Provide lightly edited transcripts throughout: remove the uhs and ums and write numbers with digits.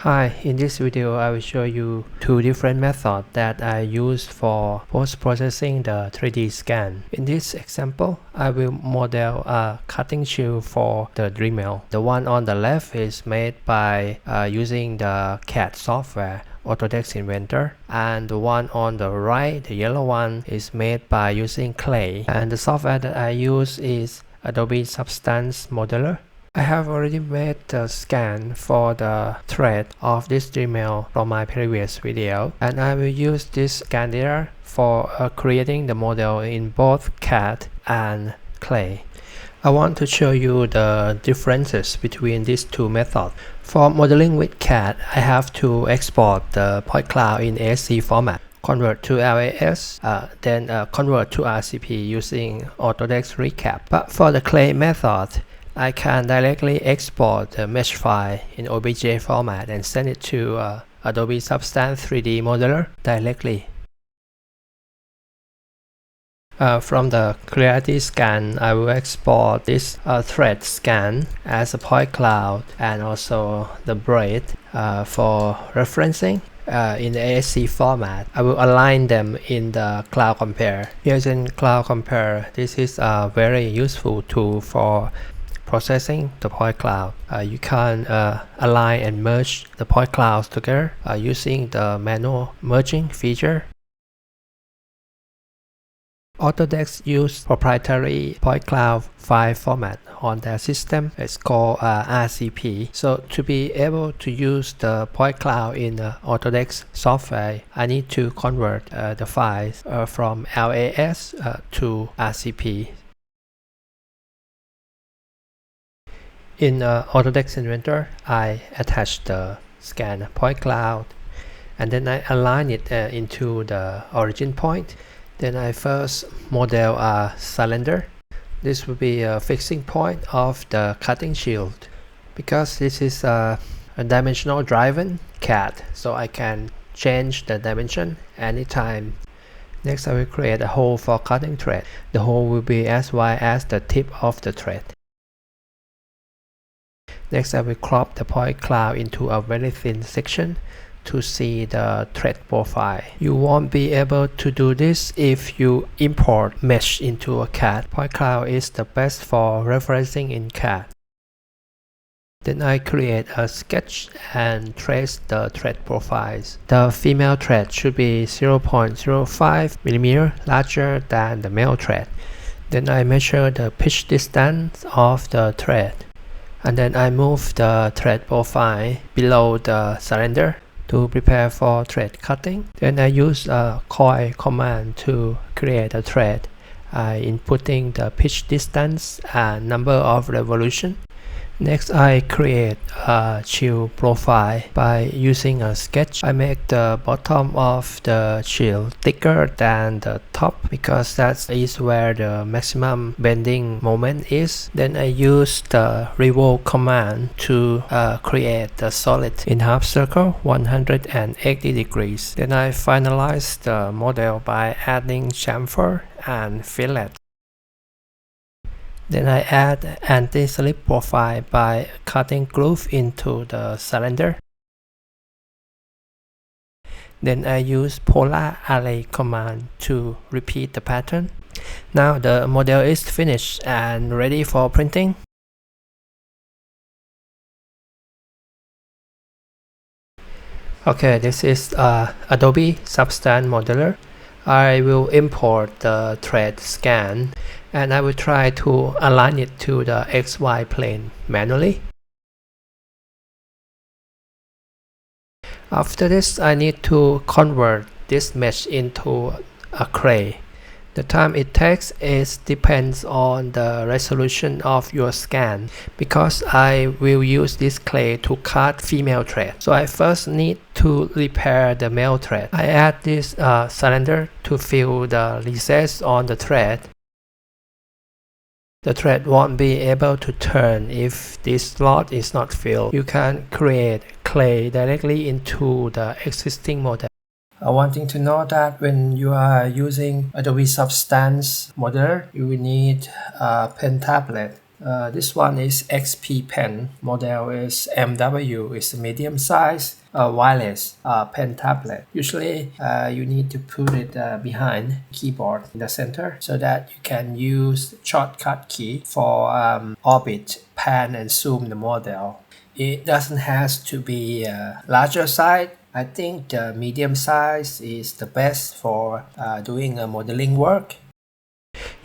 Hi, in this video I will show you two different methods that I use for post-processing the 3D scan. In this example, I will model a cutting shield for the Dremel. The one on the left is made by using the CAD software Autodesk Inventor, and the one on the right, the yellow one, is made by using clay, and the software that I use is Adobe Substance Modeler. I have already made the scan for the thread of this Dremel from my previous video, and I will use this scan data for creating the model in both CAD and clay. I want to show you the differences between these two methods. For modeling with CAD, I have to export the point cloud in ASC format, convert to LAS, then convert to RCP using Autodesk Recap. But for the clay method, I can directly export the mesh file in OBJ format and send it to Adobe Substance 3D Modeler directly. From the clarity scan, I will export this thread scan as a point cloud and also the braid for referencing. In the ASC format, I will align them in the Cloud Compare. Using Cloud Compare, this is a very useful tool for processing the point cloud. You can align and merge the point clouds together using the manual merging feature. Autodesk use proprietary point cloud file format on their system. It's called RCP. So to be able to use the point cloud in Autodesk software, I need to convert the files from LAS to RCP. In Autodesk Inventor, I attach the scan point cloud, and then I align it into the origin point. Then I first model a cylinder. This will be a fixing point of the cutting shield. Because this is a dimensional driven CAD, so I can change the dimension anytime. Next, I will create a hole for cutting thread. The hole will be as wide as the tip of the thread. Next, I will crop the point cloud into a very thin section to see the thread profile. You won't be able to do this if you import mesh into a CAD. Point cloud is the best for referencing in CAD. Then I create a sketch and trace the thread profiles. The female thread should be 0.05 mm larger than the male thread. Then I measure the pitch distance of the thread. And then I move the thread profile below the cylinder to prepare for thread cutting. Then I use a coil command to create a thread, inputting the pitch distance and number of revolution. Next, I create a shield profile by using a sketch. I make the bottom of the shield thicker than the top because that is where the maximum bending moment is. Then I use the revolve command to create the solid in half circle 180 degrees. Then I finalize the model by adding chamfer and fillet. Then I add anti-slip profile by cutting groove into the cylinder. Then I use polar array command to repeat the pattern. Now the model is finished and ready for printing. Okay, this is Adobe Substance Modeler. I will import the thread scan and I will try to align it to the XY plane manually. After this, I need to convert this mesh into a clay. The time it takes depends on the resolution of your scan because I will use this clay to cut female thread. So I first need to repair the male thread. I add this cylinder to fill the recess on the thread. The thread won't be able to turn if this slot is not filled. You can create clay directly into the existing model. One thing to know that when you are using Adobe Substance Modeler, you will need a pen tablet. This one is XP pen. Model is MW. It's a medium size wireless pen tablet. Usually you need to put it behind keyboard in the center so that you can use shortcut key for orbit, pan and zoom the model. It doesn't have to be larger size. I think the medium size is the best for doing modeling work.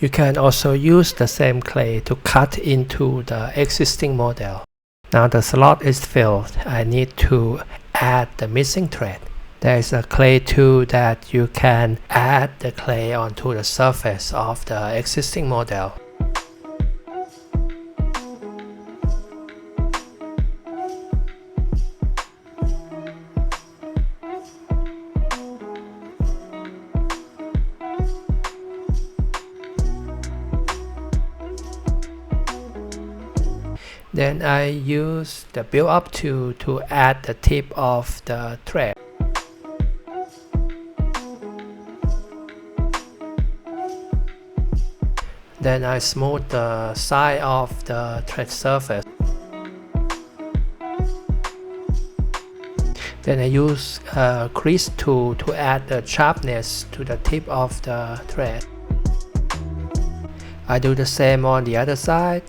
You can also use the same clay to cut into the existing model. Now the slot is filled. I need to add the missing thread. There is a clay tool that you can add the clay onto the surface of the existing model. Then I use the build up tool to add the tip of the thread. Then I smooth the side of the thread surface. Then I use a crease tool to add the sharpness to the tip of the thread. I do the same on the other side.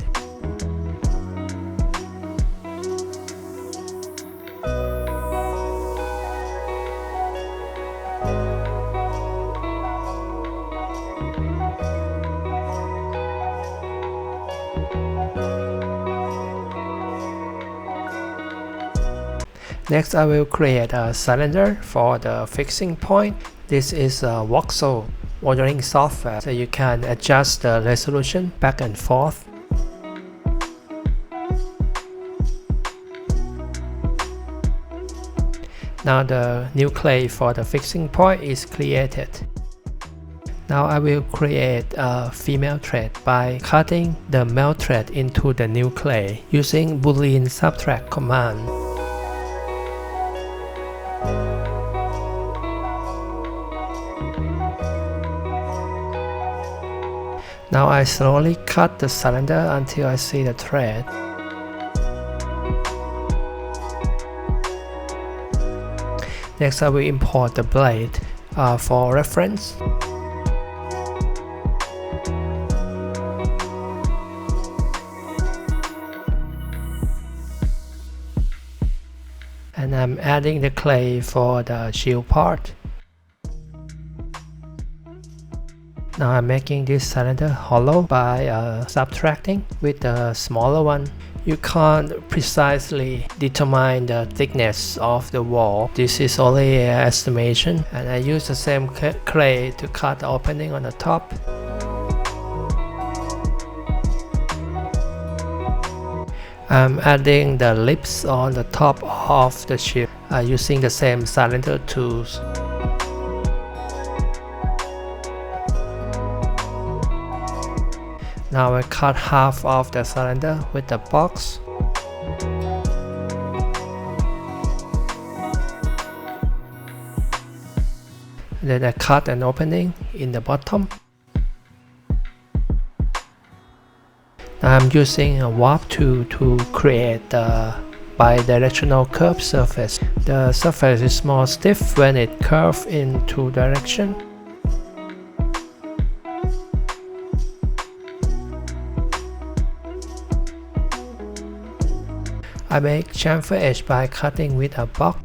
Next, I will create a cylinder for the fixing point. This is a voxel modeling software, so you can adjust the resolution back and forth. Now the new clay for the fixing point is created. Now I will create a female thread by cutting the male thread into the new clay using Boolean subtract command. Now I slowly cut the cylinder until I see the thread. Next I will import the blade for reference. And I'm adding the clay for the shield part. Now I'm making this cylinder hollow by subtracting with the smaller one. You can't precisely determine the thickness of the wall. This is only an estimation, and I use the same clay to cut the opening on the top. I'm adding the lips on the top of the shield using the same cylinder tools. Now I cut half of the cylinder with the box. Then I cut an opening in the bottom. Now I'm using a warp tool to create the bidirectional curved surface. The surface is more stiff when it curves in two directions. I make chamfer edge by cutting with a box.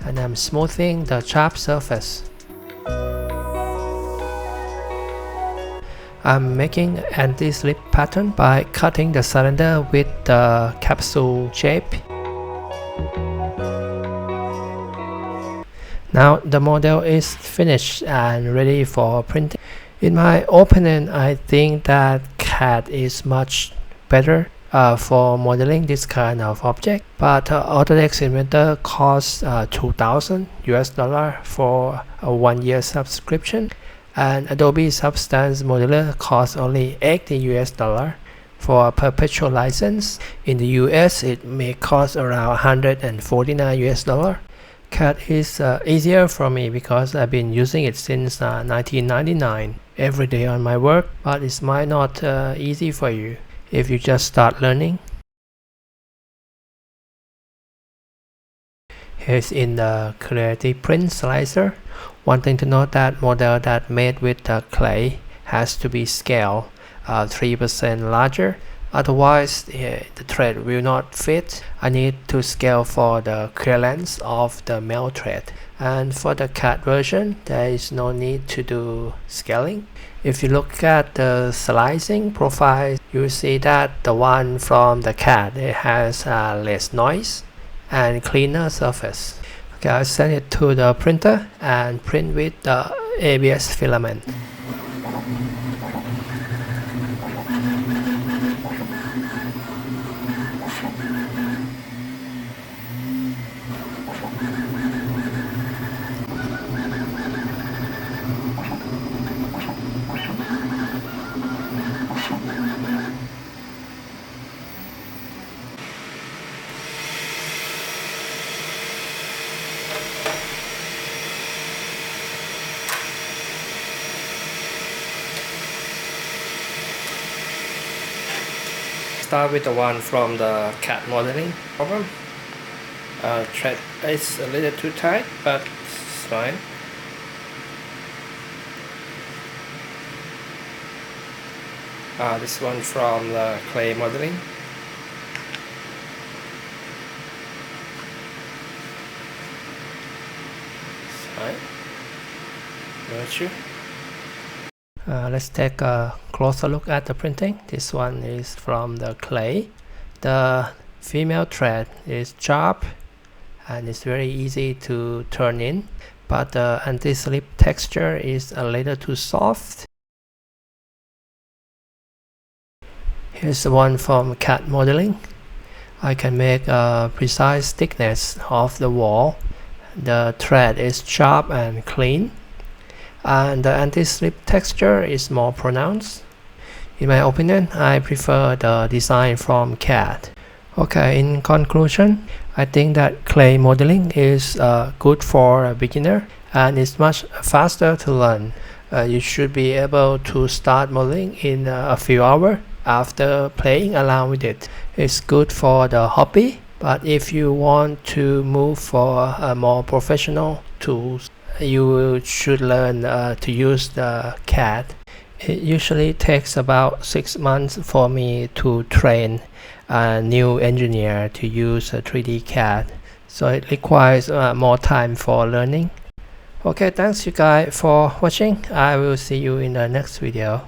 And I'm smoothing the sharp surface. I'm making an anti-slip pattern by cutting the cylinder with the capsule shape. Now the model is finished and ready for printing. In my opinion, I think that CAD is much better for modeling this kind of object, but Autodesk Inventor costs $2,000 for a 1-year subscription, and Adobe Substance Modeler costs only $80 for a perpetual license. In the US, it may cost around $149. CAD is easier for me because I've been using it since 1999. every day on my work, but it might not easy for you if you just start learning. Here's in the Creative Print Slicer. One thing to note, that model that made with the clay has to be scaled 3% larger, otherwise the thread will not fit. I need to scale for the clearance of the melt thread, and for the CAD version there is no need to do scaling. If you look at the slicing profile, you see that the one from the CAD, it has less noise and cleaner surface. Okay, I'll send it to the printer and print with the ABS filament. Start with the one from the CAD modeling program. Thread is a little too tight, but it's fine. This one from the clay modeling. It's fine. No issue. Let's take a closer look at the printing. This one is from the clay. The female thread is sharp and it's very easy to turn in, but the anti-slip texture is a little too soft. Here's the one from CAD modeling. I can make a precise thickness of the wall. The thread is sharp and clean, and the anti-slip texture is more pronounced. In my opinion, I prefer the design from CAD. Okay, in conclusion, I think that clay modeling is good for a beginner and it's much faster to learn. You should be able to start modeling in a few hours after playing around with it. It's good for the hobby, but if you want to move for a more professional tools, you should learn to use the CAD. It usually takes about 6 months for me to train a new engineer to use a 3D CAD, so it requires more time for learning. Okay, thanks you guys for watching. I will see you in the next video.